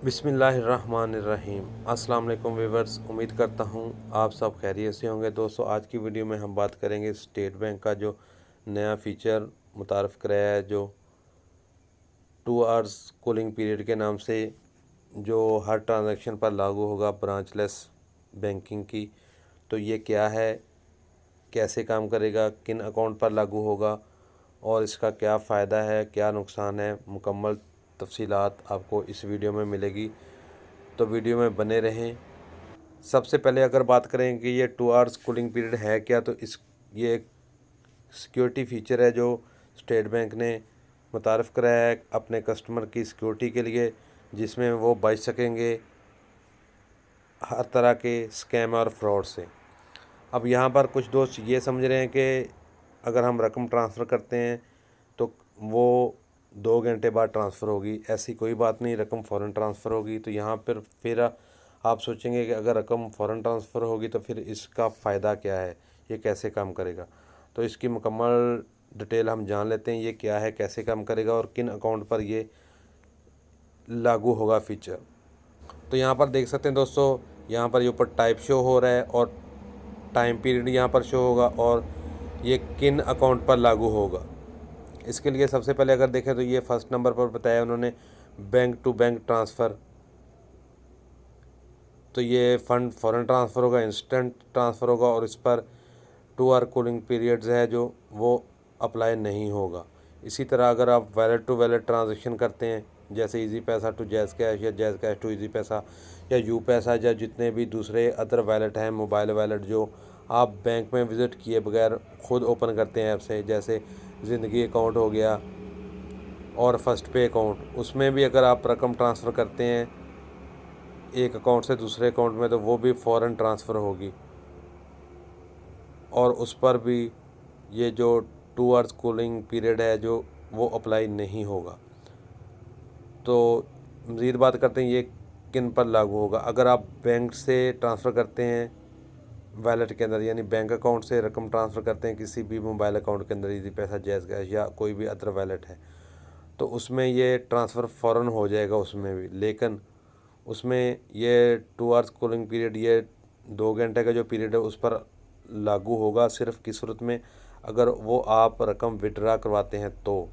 बिस्मिल्लाहिर्रहमानिर्रहीम। अस्सलाम वालेकुम व्यूअर्स, उम्मीद करता हूँ आप सब खैरियत से होंगे। दोस्तों, आज की वीडियो में हम बात करेंगे स्टेट बैंक का जो नया फ़ीचर मुतारफ़ कराया है, जो 2 आवर्स कूलिंग पीरियड के नाम से, जो हर ट्रांजैक्शन पर लागू होगा ब्रांचलेस बैंकिंग की। तो ये क्या है, कैसे काम करेगा, किन अकाउंट पर लागू होगा और इसका क्या फ़ायदा है, क्या नुकसान है, मुकम्मल तफसीलात आपको इस वीडियो में मिलेगी। तो वीडियो में बने रहें। सबसे पहले अगर बात करें कि ये 2 आवर्स कूलिंग पीरियड है क्या, तो ये एक सिक्योरिटी फ़ीचर है जो स्टेट बैंक ने मुतारफ़ कराया है अपने कस्टमर की सिक्योरिटी के लिए, जिसमें वो बच सकेंगे हर तरह के स्कैम और फ्रॉड से। अब यहाँ पर कुछ दोस्त ये समझ रहे हैं कि अगर हम रकम ट्रांसफ़र करते हैं तो वो 2 घंटे बाद ट्रांसफ़र होगी। ऐसी कोई बात नहीं, रकम फ़ौरन ट्रांसफ़र होगी। तो यहाँ पर फिर आप सोचेंगे कि अगर रकम फ़ौरन ट्रांसफ़र होगी तो फिर इसका फ़ायदा क्या है, ये कैसे काम करेगा। तो इसकी मुकम्मल डिटेल हम जान लेते हैं, ये क्या है, कैसे काम करेगा और किन अकाउंट पर ये लागू होगा फ़ीचर। तो यहाँ पर देख सकते हैं दोस्तों, यहाँ पर ये ऊपर टाइप शो हो रहा है और टाइम पीरियड यहाँ पर शो होगा और ये किन अकाउंट पर लागू होगा। इसके लिए सबसे पहले अगर देखें तो ये फर्स्ट नंबर पर बताया उन्होंने बैंक टू बैंक ट्रांसफ़र। तो ये फ़ंड फ़ौरन ट्रांसफ़र होगा, इंस्टेंट ट्रांसफ़र होगा और इस पर 2 आवर कूलिंग पीरियड्स है जो वो अप्लाई नहीं होगा। इसी तरह अगर आप वैलेट टू वैलेट ट्रांजैक्शन करते हैं, जैसे इजी पैसा टू जैज़ कैश या जैज़ कैश टू इजी पैसा या यू पैसा या जितने भी दूसरे अदर वैलेट हैं, मोबाइल वैलेट जो आप बैंक में विज़िट किए बगैर ख़ुद ओपन करते हैं ऐप से, जैसे ज़िंदगी अकाउंट हो गया और फर्स्ट पे अकाउंट, उसमें भी अगर आप रकम ट्रांसफ़र करते हैं एक अकाउंट से दूसरे अकाउंट में तो वो भी फ़ौरन ट्रांसफ़र होगी और उस पर भी ये जो 2 आवर्स कूलिंग पीरियड है जो वो अप्लाई नहीं होगा। तो मज़ीद बात करते हैं ये किन पर लागू होगा। अगर आप बैंक से ट्रांसफ़र करते हैं वैलेट के अंदर, यानी बैंक अकाउंट से रकम ट्रांसफ़र करते हैं किसी भी मोबाइल अकाउंट के अंदर, इजी पैसा, जैज़ कैश या कोई भी अदर वैलेट है, तो उसमें ये ट्रांसफ़र फ़ौरन हो जाएगा उसमें भी। लेकिन उसमें ये 2 आवर्स कूलिंग पीरियड, ये 2 घंटे का जो पीरियड है उस पर लागू होगा सिर्फ़ किस सूरत में, अगर वो आप रकम विड्रा करवाते हैं तो।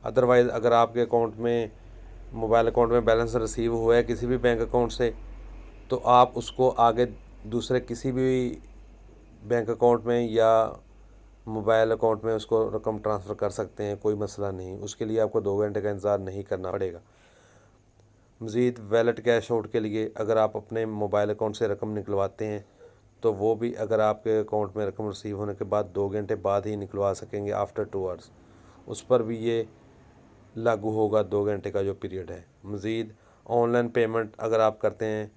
अदरवाइज़ अगर आपके अकाउंट में, मोबाइल अकाउंट में बैलेंस रिसीव हुआ है किसी भी बैंक अकाउंट से, तो आप उसको आगे दूसरे किसी भी बैंक अकाउंट में या मोबाइल अकाउंट में उसको रकम ट्रांसफ़र कर सकते हैं, कोई मसला नहीं। उसके लिए आपको 2 घंटे का इंतज़ार नहीं करना पड़ेगा। मज़ीद वैलेट कैश आउट के लिए अगर आप अपने मोबाइल अकाउंट से रकम निकलवाते हैं तो वो भी अगर आपके अकाउंट में रकम रिसीव होने के बाद 2 घंटे बाद ही निकलवा सकेंगे, आफ्टर 2 आवर्स। उस पर भी ये लागू होगा 2 घंटे का जो पीरियड है। मज़ीद ऑनलाइन पेमेंट अगर आप करते हैं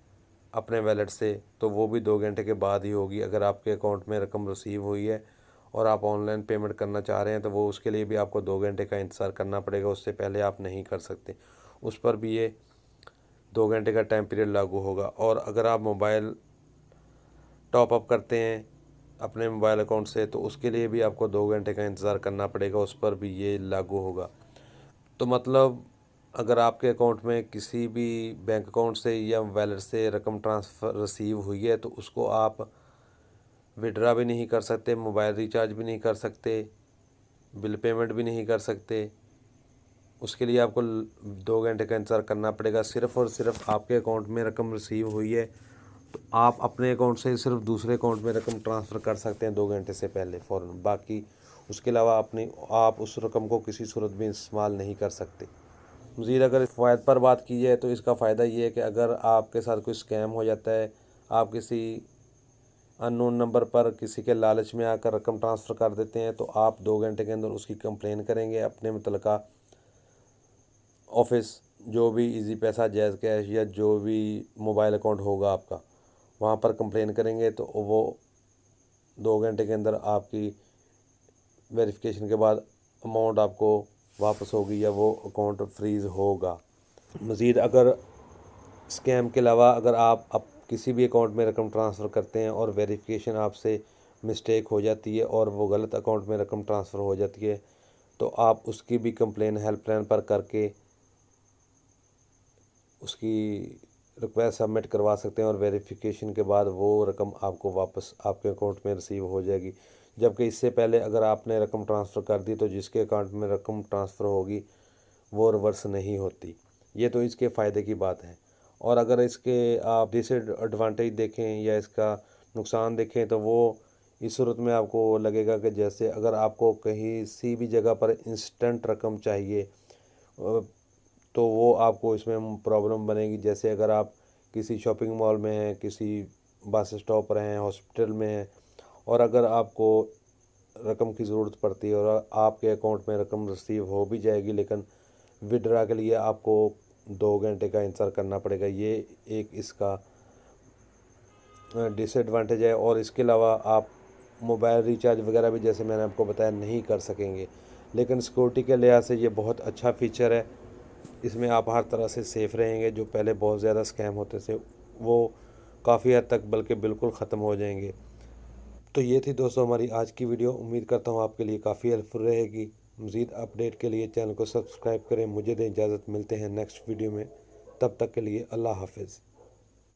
अपने वैलेट से तो वो भी 2 घंटे के बाद ही होगी। अगर आपके अकाउंट में रकम रिसीव हुई है और आप ऑनलाइन पेमेंट करना चाह रहे हैं तो वो उसके लिए भी आपको 2 घंटे का इंतज़ार करना पड़ेगा, उससे पहले आप नहीं कर सकते। उस पर भी ये 2 घंटे का टाइम पीरियड लागू होगा। और अगर आप मोबाइल टॉप अप करते हैं अपने मोबाइल अकाउंट से तो उसके लिए भी आपको 2 घंटे का इंतज़ार करना पड़ेगा, उस पर भी ये लागू होगा। तो मतलब अगर आपके अकाउंट में किसी भी बैंक अकाउंट से या वैलेट से रकम ट्रांसफ़र रिसीव हुई है तो उसको आप विड्रा भी नहीं कर सकते, मोबाइल रिचार्ज भी नहीं कर सकते, बिल पेमेंट भी नहीं कर सकते। उसके लिए आपको 2 घंटे का इंतज़ार करना पड़ेगा। सिर्फ़ और सिर्फ आपके अकाउंट में रकम रिसीव हुई है तो आप अपने अकाउंट से सिर्फ दूसरे अकाउंट में रकम ट्रांसफ़र कर सकते हैं 2 घंटे से पहले फ़ौरन। बाकी उसके अलावा आप उस रकम को किसी सूरत में इस्तेमाल नहीं कर सकते। मज़ीद अगर इस फ़ायदे पर बात की जाए तो इसका फ़ायदा ये है कि अगर आपके साथ कोई स्कैम हो जाता है, आप किसी अननोन नंबर पर किसी के लालच में आकर रकम ट्रांसफ़र कर देते हैं तो आप 2 घंटे के अंदर उसकी कंप्लेन करेंगे अपने मुतल्लिका ऑफिस, जो भी इजी पैसा, जैज़ कैश या जो भी मोबाइल अकाउंट होगा आपका, वहाँ पर कंप्लेन करेंगे तो वो 2 घंटे के अंदर आपकी वेरिफिकेशन के बाद अमाउंट आपको वापस होगी या वो अकाउंट फ्रीज़ होगा। मज़ीद अगर स्कैम के अलावा अगर आप किसी भी अकाउंट में रकम ट्रांसफ़र करते हैं और वेरिफिकेशन आपसे मिस्टेक हो जाती है और वो गलत अकाउंट में रकम ट्रांसफ़र हो जाती है तो आप उसकी भी कंप्लेन हेल्पलाइन पर करके उसकी रिक्वेस्ट सबमिट करवा सकते हैं और वेरिफिकेशन के बाद वो रकम आपको वापस आपके अकाउंट में रिसीव हो जाएगी। जबकि इससे पहले अगर आपने रकम ट्रांसफ़र कर दी तो जिसके अकाउंट में रकम ट्रांसफ़र होगी वो रिवर्स नहीं होती। ये तो इसके फ़ायदे की बात है। और अगर इसके आप डिसएडवांटेज देखें या इसका नुकसान देखें तो वो इस सूरत में आपको लगेगा कि जैसे अगर आपको कहीं सी भी जगह पर इंस्टेंट रकम चाहिए तो वो आपको इसमें प्रॉब्लम बनेगी। जैसे अगर आप किसी शॉपिंग मॉल में हैं, किसी बस स्टॉप पर हैं, हॉस्पिटल में हैं और अगर आपको रकम की ज़रूरत पड़ती है और आपके अकाउंट में रकम रिसीव हो भी जाएगी लेकिन विड्रा के लिए आपको 2 घंटे का इंतज़ार करना पड़ेगा। ये एक इसका डिसएडवांटेज है। और इसके अलावा आप मोबाइल रिचार्ज वगैरह भी जैसे मैंने आपको बताया नहीं कर सकेंगे। लेकिन सिक्योरिटी के लिहाज से ये बहुत अच्छा फ़ीचर है। इसमें आप हर तरह से सेफ़ रहेंगे। जो पहले बहुत ज़्यादा स्कैम होते थे वो काफ़ी हद तक बल्कि बिल्कुल ख़त्म हो जाएंगे। तो ये थी दोस्तों हमारी आज की वीडियो। उम्मीद करता हूँ आपके लिए काफ़ी हेल्पफुल रहेगी। मज़ीद अपडेट के लिए चैनल को सब्सक्राइब करें। मुझे दें इजाज़त, मिलते हैं नेक्स्ट वीडियो में। तब तक के लिए अल्लाह हाफ़िज़।